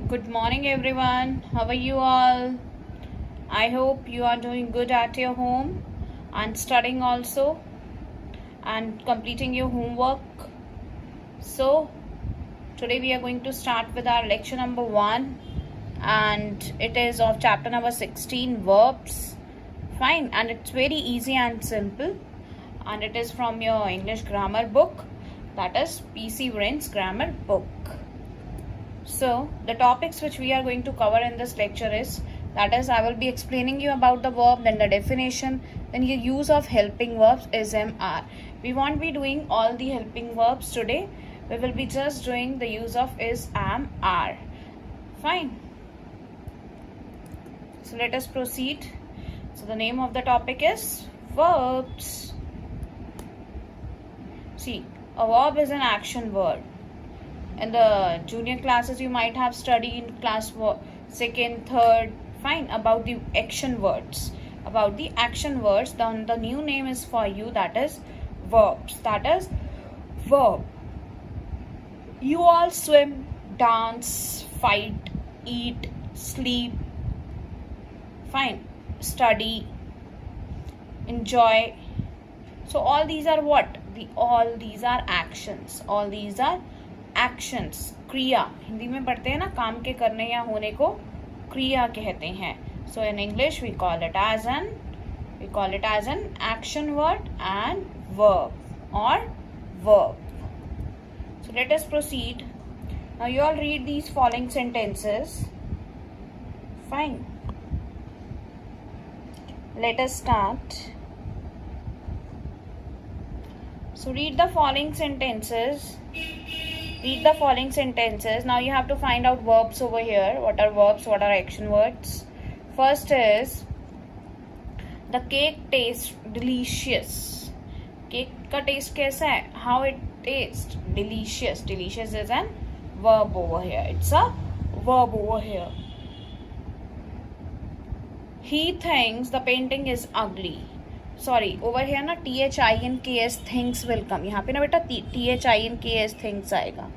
Good morning, everyone. How are you all? I hope you are doing good at your home and studying also and completing your homework. So, today we are going to start with our lecture number 1, and it is of chapter number 16, verbs. Fine, and it's very easy and simple, and it is from your English grammar book, that is PC Wren's grammar book. So the topics which we are going to cover in this lecture is, that is, I will be explaining you about the verb, then the definition, then the use of helping verbs is are. We won't be doing all the helping verbs today. We will be just doing the use of is, am, are. Fine. So let us proceed. So the name of the topic is verbs. See, a verb is an action word. In the junior classes you might have studied in class 2nd, 3rd, fine, about the action words. About the action words, then the new name is for you, that is verbs. That is verb. You all swim, dance, fight, eat, sleep, fine, study, enjoy. So all these are what? All these are actions. All these are actions, क्रिया. हिंदी में पढ़ते हैं ना, काम के करने या होने को क्रिया कहते हैं. So in English we call it as an action word and verb और verb. So let us proceed. Now you all read these following sentences. Fine, let us start. So read the following sentences. Now you have to find out verbs over here. What are verbs? What are action words? First is, the cake tastes delicious. Cake का taste कैसा है? How it tastes? Delicious. Delicious is an verb over here. It's a verb over here. He thinks the painting is ugly. Sorry, over here ना THINKS things will come. यहाँ पे ना बेटा THINKS things आएगा.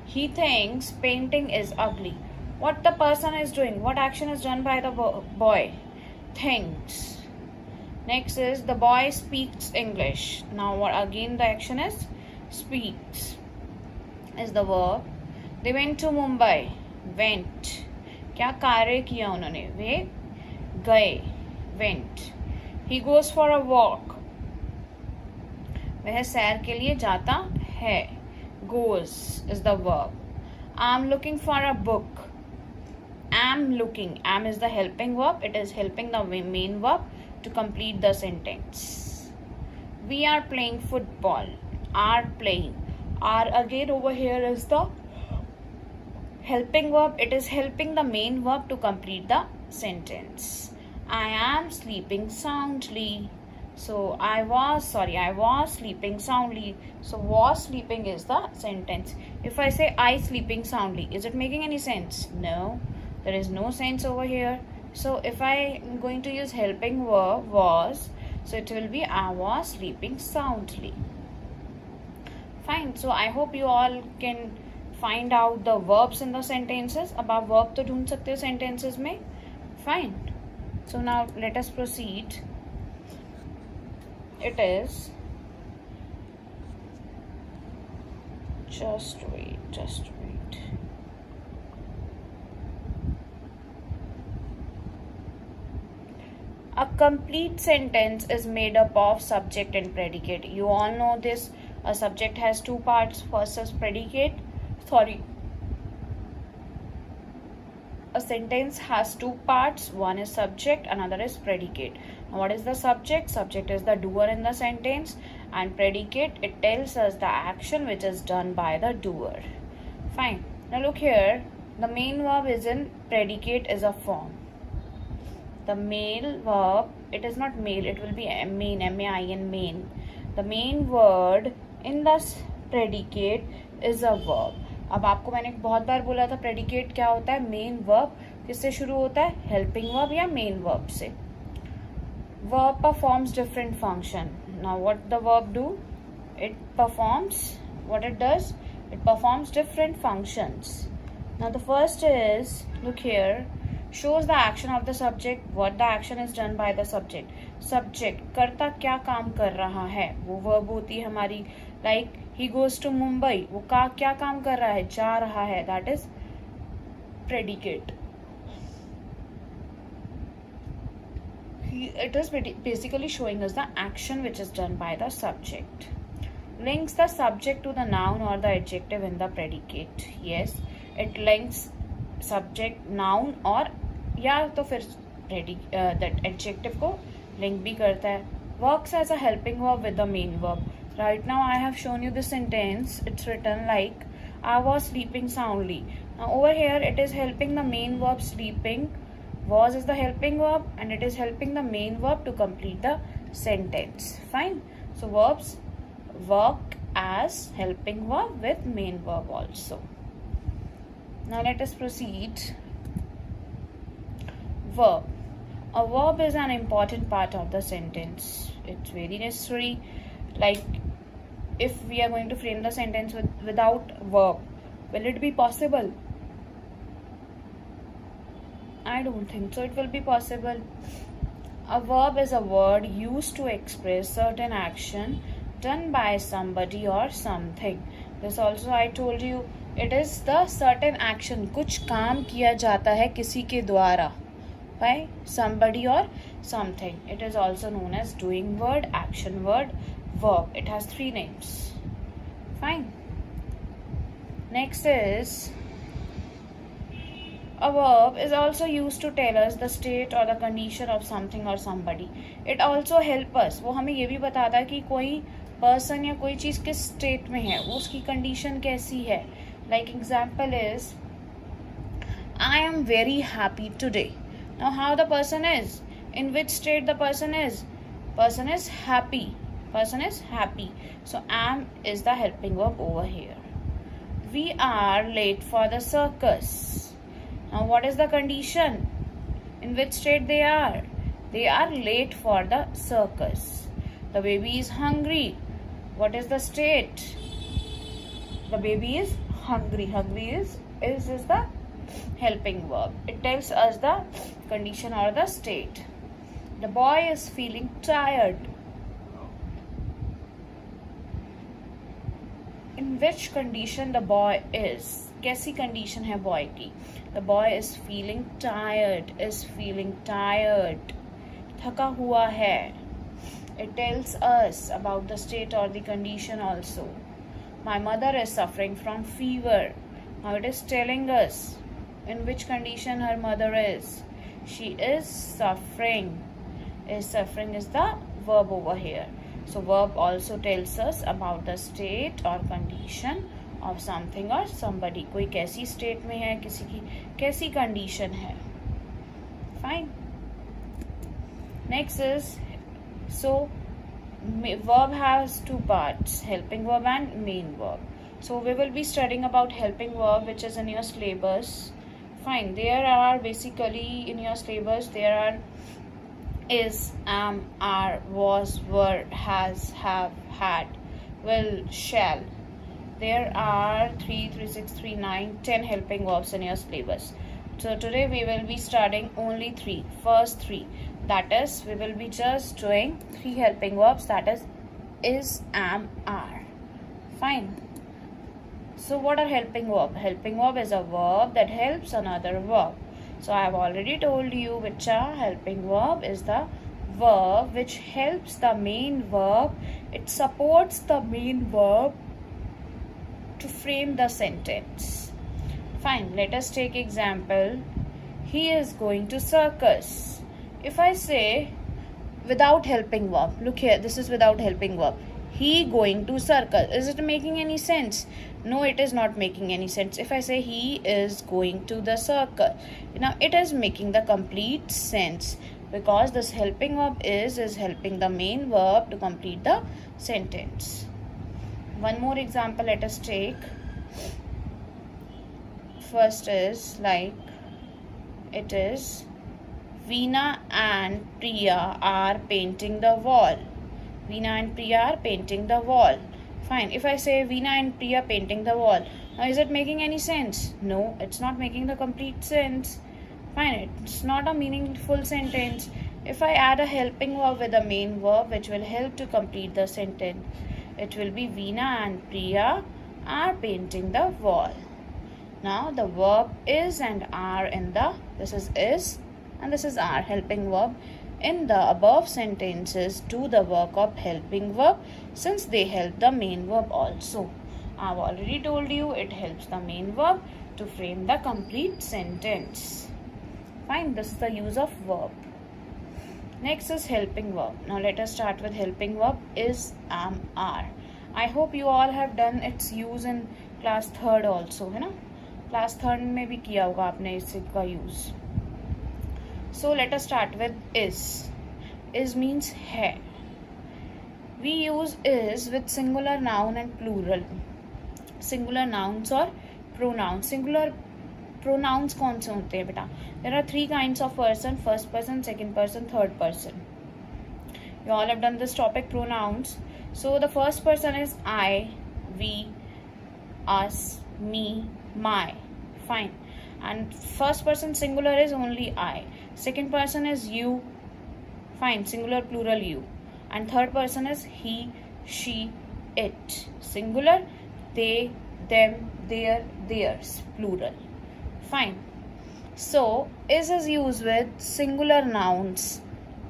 He thinks painting is ugly. What the person is doing, what action is done by the boy? Thinks. Next is the boy speaks English. Now again the action is speaks is the verb. They went to Mumbai. Went, क्या कार्य किया उन्होंने? वे गए. Went. He goes for a walk. वह सैर के लिए जाता है. Goes is the verb. I'm looking for a book. Am looking. Am is the helping verb. It is helping the main verb to complete the sentence. We are playing football. Are playing. Are again over here is the helping verb. It is helping the main verb to complete the sentence. I am sleeping soundly. So I was sleeping soundly. So was sleeping is the sentence. If I say I sleeping soundly, is it making any sense? No, there is no sense over here. So if I am going to use helping verb was, so it will be I was sleeping soundly. Fine. So I hope you all can find out the verbs in the sentences. अब आप verb तो ढूंढ सकते हो sentences में. Fine. So now let us proceed. It is, just wait. A complete sentence is made up of subject and predicate. You all know this. A subject has two parts. First is predicate. A sentence has two parts. One is subject, another is predicate. Now, what is the subject? Subject is the doer in the sentence, and predicate, it tells us the action which is done by the doer. Fine. Now look here. The main verb is in predicate is a form. The male verb, it is not male, it will be main, M-A-I-N, main. The main word in the predicate is a verb. अब आपको मैंने बहुत बार बोला था predicate क्या होता है. Main verb किससे शुरू होता है? हेल्पिंग वर्ब या मेन वर्ब से. Verb performs different function. Now what the verb do? It performs, what it does, it performs different functions. Now the first is, look here, shows the action of the subject, what the action is done by the subject. Subject करता क्या काम कर रहा है, वो verb होती है हमारी. Like he goes to Mumbai, वो क्या काम कर रहा है, जा रहा है, that is predicate. It is basically showing us the action which is done by the subject. Links the subject to the noun or the adjective in the predicate. Yes, it links subject, noun और या तो फिर that adjective को link भी करता है. Works as a helping verb with the main verb. Right now I have shown you the sentence. It's written like I was sleeping soundly. Now over here it is helping the main verb sleeping. Was is the helping verb and it is helping the main verb to complete the sentence. Fine. So verbs work as helping verb with main verb also. Now let us proceed. Verb. A verb is an important part of the sentence. It's very necessary. Like if we are going to frame the sentence without verb, will it be possible? I don't think so. It will be possible. A verb is a word used to express certain action done by somebody or something. This also I told you. It is the certain action. कुछ काम किया जाता है किसी के द्वारा by somebody or something. It is also known as doing word, action word, verb. It has 3 names. Fine. Next is, a verb is also used to tell us the state or the condition of something or somebody. It also help us. वो हमें ये भी बताता है कि कोई person या कोई चीज़ किस state में है, वो उसकी condition कैसी है. Like example is, I am very happy today. Now how the person is, in which state the person is happy. Person is happy. So am is the helping verb over here. We are late for the circus. Now what is the condition? In which state they are? They are late for the circus. The baby is hungry. What is the state? The baby is hungry. Hungry is the helping verb. It tells us the condition or the state. The boy is feeling tired. In which condition the boy is? कैसी condition है boy की? The boy is feeling tired. थका हुआ है. It tells us about the state or the condition also. My mother is suffering from fever. Now it is telling us in which condition her mother is. She is suffering. Suffering is the verb over here. So verb also tells us about the state or condition of something or somebody. कोई कैसी state में है, किसी की कैसी condition है. Fine. Next is, so verb has 2 parts, helping verb and main verb. So we will be studying about helping verb, which is in your syllabus. Fine. There are basically in your syllabus there are is, am, are, was, were, has, have, had, will, shall. There are 3, 3, 6, 3, 9, 10 helping verbs in your syllabus. So today we will be studying only 3. First 3. That is, we will be just doing 3 helping verbs. That is, am, are. Fine. So what are helping verb? Helping verb is a verb that helps another verb. So I have already told you which a helping verb is the verb which helps the main verb. It supports the main verb to frame the sentence. Fine. Let us take example. He is going to circus. If I say without helping verb, look here, this is without helping verb. He going to circus. Is it making any sense? No, it is not making any sense. If I say he is going to the circus, now it is making the complete sense because this helping verb is helping the main verb to complete the sentence. One more example let us take. First is like, it is Veena and Priya are painting the wall. Veena and Priya are painting the wall. Fine. If I say Veena and Priya painting the wall, Now, is it making any sense? No, it's not making the complete sense. Fine, it's not a meaningful sentence. If I add a helping verb with a main verb which will help to complete the sentence, it will be Veena and Priya are painting the wall. Now the verb is and are in the, this is and this is are, helping verb in the above sentences do the work of helping verb since they help the main verb also. I've already told you it helps the main verb to frame the complete sentence. Fine, this is the use of verb. Next is helping verb. Now let us start with helping verb is, am, are. I hope you all have done its use in class 3rd also, है ना? Class 3rd में भी किया होगा आपने इसका use. So let us start with is. Is means है. We use is with singular noun and plural. Singular nouns or pronouns. Singular pronouns कौन से होते हैं बेटा? There are 3 kinds of person: first person, second person, third person. You all have done this topic, pronouns. So the first person is I, we, us, me, my. Fine. And first person singular is only I. Second person is you. Fine. Singular plural you. And third person is he, she, it. Singular they, them, their, theirs. Plural. Fine. So is used with singular nouns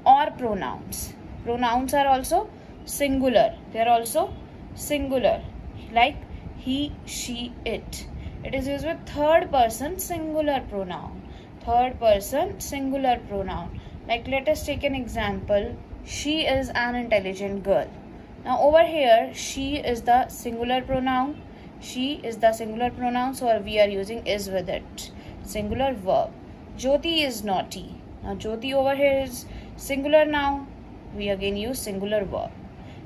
or pronouns. Pronouns are also singular. They are also singular. Like he, she, it. It is used with third person singular pronoun. Third person singular pronoun. Like let us take an example. She is an intelligent girl. Now over here she is the singular pronoun. She is the singular pronoun, so we are using is with it. Singular verb. Jyoti is naughty. Now Jyoti over here is singular noun. We again use singular verb.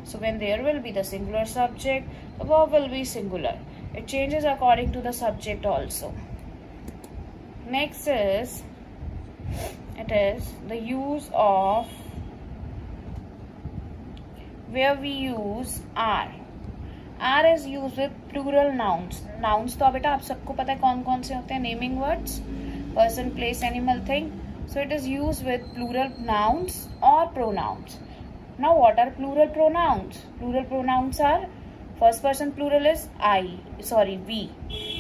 So when there will be the singular subject, the verb will be singular. It changes according to the subject also. Next is, it is the use of, where we use are. Are is used with plural nouns. Nouns तो बेटा आप सबको पता है कौन कौन से होते हैं, naming words, person, place, animal, thing. So it is used with plural nouns or pronouns. Now what are plural pronouns? Plural pronouns are, first person plural is we.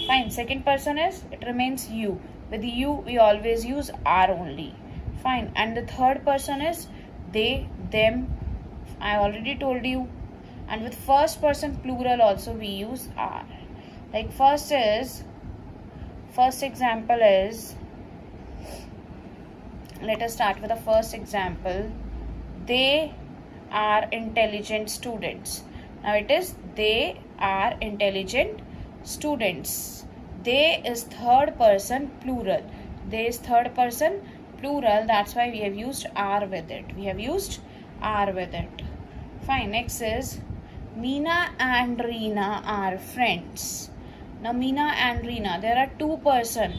Fine. Second person is, it remains you. With you we always use are only. Fine. And the third person is they, them. I already told you. And with first person plural also we use are. Like first example is, let us start with the first example. They are intelligent students. Now it is they are intelligent students. They is third person plural. They is third person plural. That's why we have used are with it. We have used are with it. Fine. Next is, Meena and Reena are friends. Now Meena and Reena, there are 2 persons.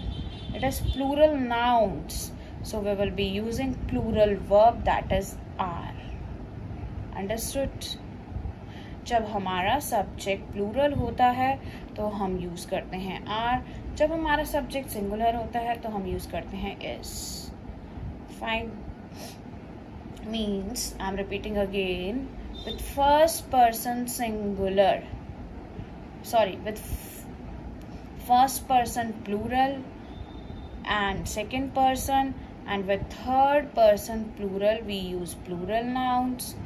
It is plural nouns. So we will be using plural verb, that is are. Understood? जब हमारा subject plural होता है तो हम use करते हैं are. जब हमारा सब्जेक्ट सिंगुलर होता है तो हम यूज करते हैं is. Fine. Means I am repeating again, with first person singular, with first person plural and second person, and with third person plural we use plural nouns.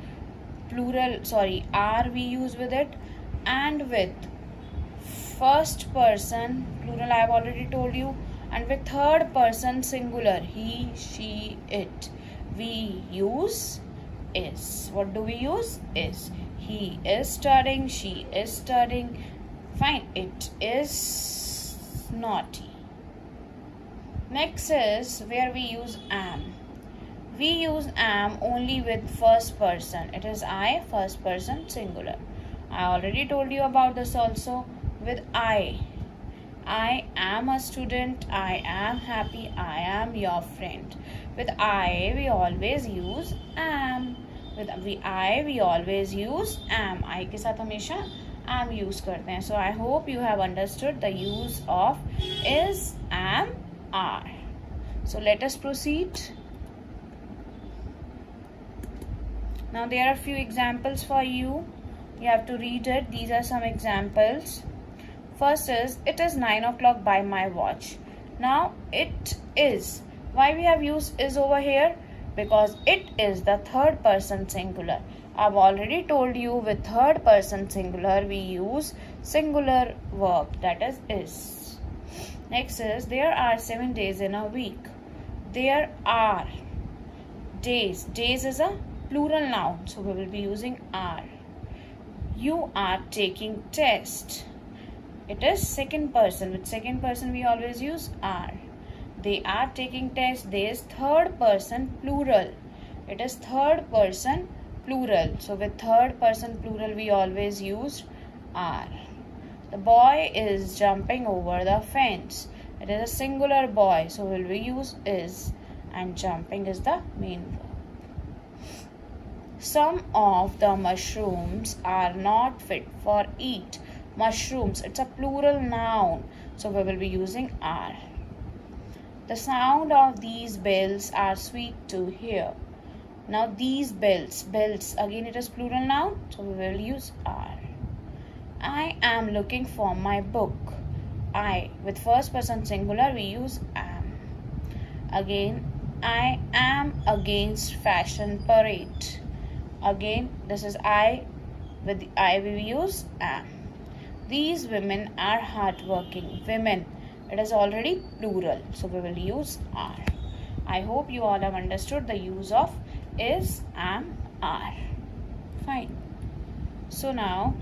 Are we use with it, and with first person plural I have already told you, and with third person singular he, she, it, we use is. What do we use? Is. He is studying, she is studying. Fine. It is naughty. Next is where we use am. We use am only with first person. It is I, first person singular. I already told you about this also. With I am a student, I am happy, I am your friend. With I we always use am. With I we always use am. I के साथ हमेशा am use करते हैं. So I hope you have understood the use of is, am, are. So let us proceed. Now there are few examples for you. You have to read it. These are some examples. First is, it is 9 o'clock by my watch. Now it is. Why we have used is over here? Because it is the third person singular. I've already told you with third person singular we use singular verb, that is. Next is, there are 7 days in a week. There are days. Days is a plural noun, so we will be using are. You are taking test. It is second person. With second person we always use are. They are taking test. There is third person plural. It is third person plural. So with third person plural we always use are. The boy is jumping over the fence. It is a singular boy, so will we use is, and jumping is the main verb. Some of the mushrooms are not fit for eat. Mushrooms, it's a plural noun, so we will be using are. The sound of these bells are sweet to hear. Now these bells, again it is plural noun, so we will use are. I am looking for my book. I, with first person singular we use am. Again, I am against fashion parade. Again, this is I, with the I we use am. These women are hardworking. Women, it is already plural, so we will use are. I hope you all have understood the use of is, am, are. Fine. So now,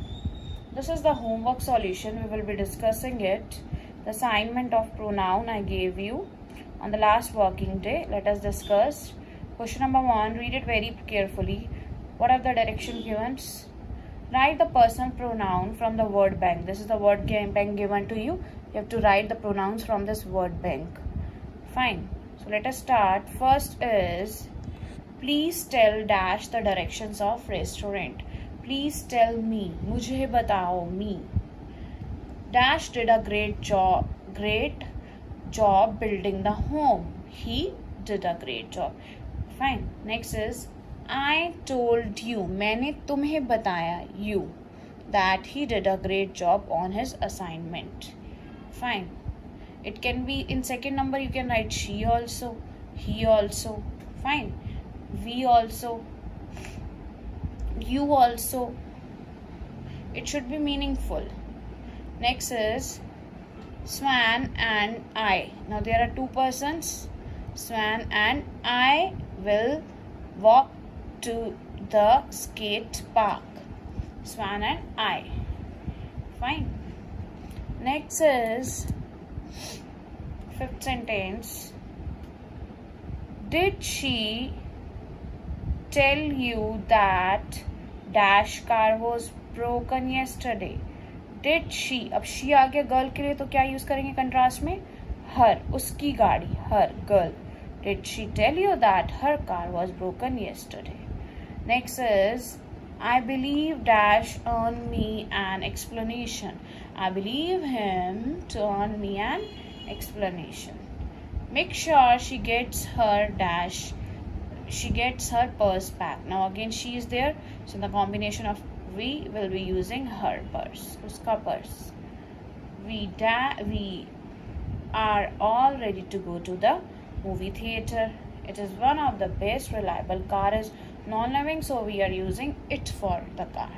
this is the homework solution. We will be discussing it. The assignment of pronoun I gave you on the last working day. Let us discuss. Question number 1. Read it very carefully. What are the direction given? Write the personal pronoun from the word bank. This is the word bank given to you. You have to write the pronouns from this word bank. Fine. So let us start. First is, please tell dash the directions of restaurant. Please tell me. मुझे बताओ, me. Dash did a great job building the home. He did a great job. Fine. Next is, I told you, मैंने तुम्हें बताया, you, that he did a great job on his assignment. Fine. It can be in second number you can write she also, he also. Fine. We also, you also. It should be meaningful. Next is Swan and I. Now there are two persons. Swan and I will walk to the skate park. Swan and I. Fine. Next is fifth sentence. Did she tell you that dash car was broken yesterday? Did she. अब she आ गया girl के लिए तो क्या use करेंगे contrast में? her, उसकी गाड़ी, her, girl. Did she tell you that her car was broken yesterday? Next is, I believe dash earn me an explanation. I believe him to earn me an explanation. Make sure she gets her dash. She gets her purse back. Now again she is there, so the combination of we will be using her purse. Uska purse. We are all ready to go to the movie theater. It is one of the best reliable car is non-living, so we are using it for the car.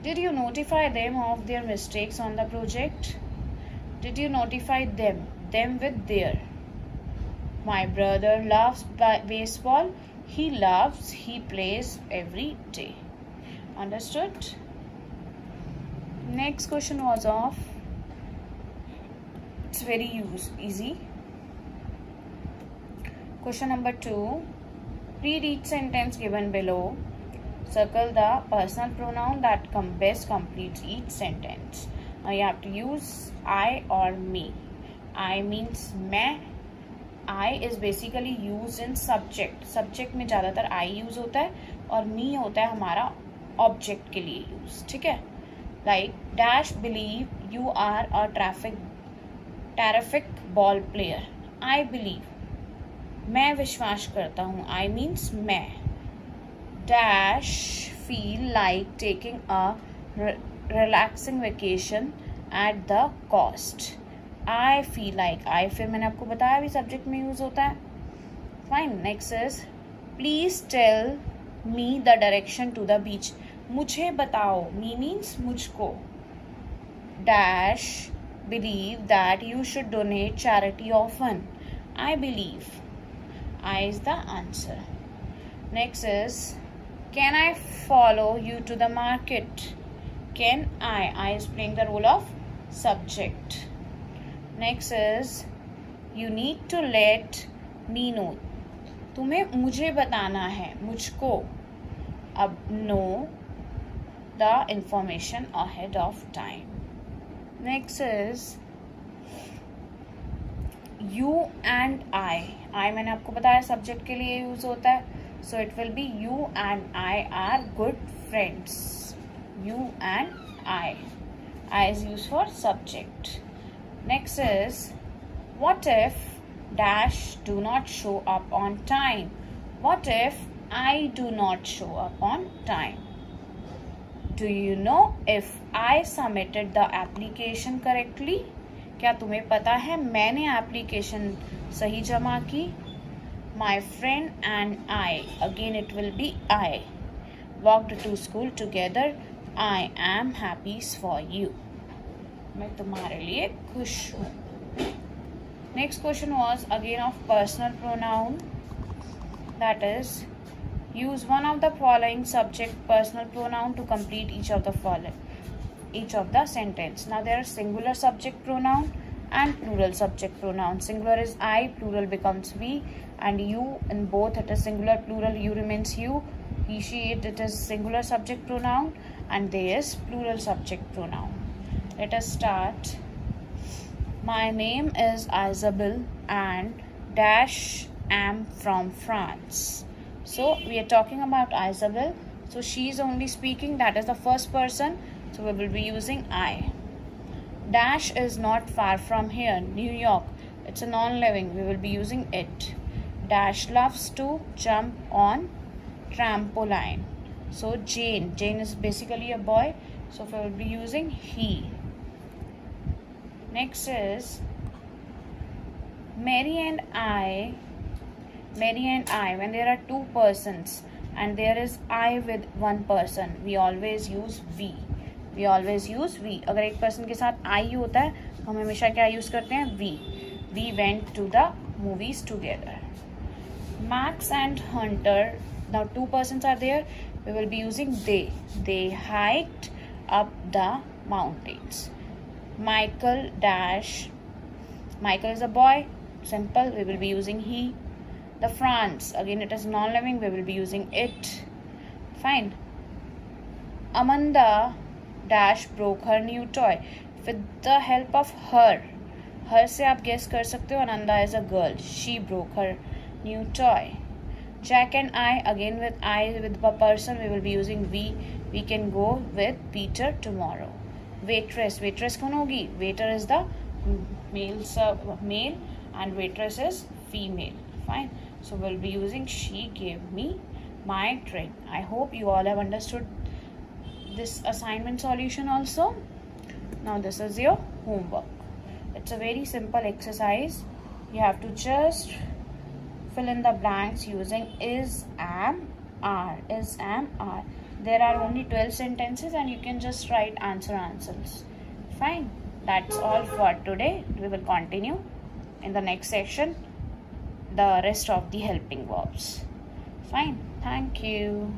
Did you notify them of their mistakes on the project? Did you notify them with their? My brother loves baseball. He plays every day. Understood? Next question was of, it's very easy. Question number 2. Read each sentence given below. Circle the personal pronoun that best completes each sentence. Now you have to use I or me. I means मैं. I is basically used in subject. Subject में ज़्यादातर I use होता है और me होता है हमारा object के लिए use. ठीक है? Like dash believe you are a terrific ball player. I believe, मैं विश्वास करता हूँ. I means मैं. Dash feel like taking a relaxing vacation at the cost. I feel like. I फिर मैंने आपको बताया भी सब्जेक्ट में यूज होता है. Fine. Next is please tell me the direction to the beach. मुझे बताओ. Me means मुझको. Dash believe that you should donate charity often. I believe. I is the answer. Next is can I follow you to the market? Can I? I is playing the role of subject. Next is you need to let me know. तुम्हें मुझे बताना है. मुझको. अब know the information ahead of time. Next is you and I मैंने आपको बताया subject के लिए यूज होता है. So it will be you and I are good friends. You and I is used for subject. Next is what if dash do not show up on time? What if I do not show up on time? Do you know if I submitted the application correctly? क्या तुम्हें पता है मैंने application सही जमा की? My friend and I, again it will be I, walked to school together. I am happy for you. मैं तुम्हारे लिए खुश हूँ. Next question was again of personal pronoun. That is, use one of the following subject personal pronoun to complete each of the sentence. Now there are singular subject pronoun and plural subject pronoun. Singular is I, plural becomes we, and you. In both it is singular, plural. You remains you. He, she, it is singular subject pronoun, and there is plural subject pronoun. Let us start. My name is Isabel and dash am from France. So we are talking about Isabel. So she is only speaking. That is the first person. So we will be using I. Dash is not far from here. New York. It's a non-living. We will be using it. Dash loves to jump on trampoline. So Jane is basically a boy. So we will be using he. Next is Mary and I. When there are two persons and there is I with one person, we always use we. अगर एक person के साथ I होता है हम हमेशा क्या use करते हैं? We went to the movies together. Max and Hunter, now two persons are there, we will be using they hiked up the mountains. Michael is a boy, simple, we will be using he. The France, again it is non-living, we will be using it. Fine. Amanda broke her new toy. With the help of her से आप guess कर सकते हो. Ananda is a girl. She broke her new toy. Jack and I, again with I with the person, we will be using we. We can go with Peter tomorrow. Waitress कौन होगी? Waiter is the male and waitress is female. Fine. So we'll be using she gave me my drink. I hope you all have understood this assignment solution also. Now this is your homework. It's a very simple exercise. You have to just fill in the blanks using is, am, are. There are only 12 sentences and you can just write answers. Fine. That's all for today. We will continue in the next section the rest of the helping verbs. Fine. Thank you.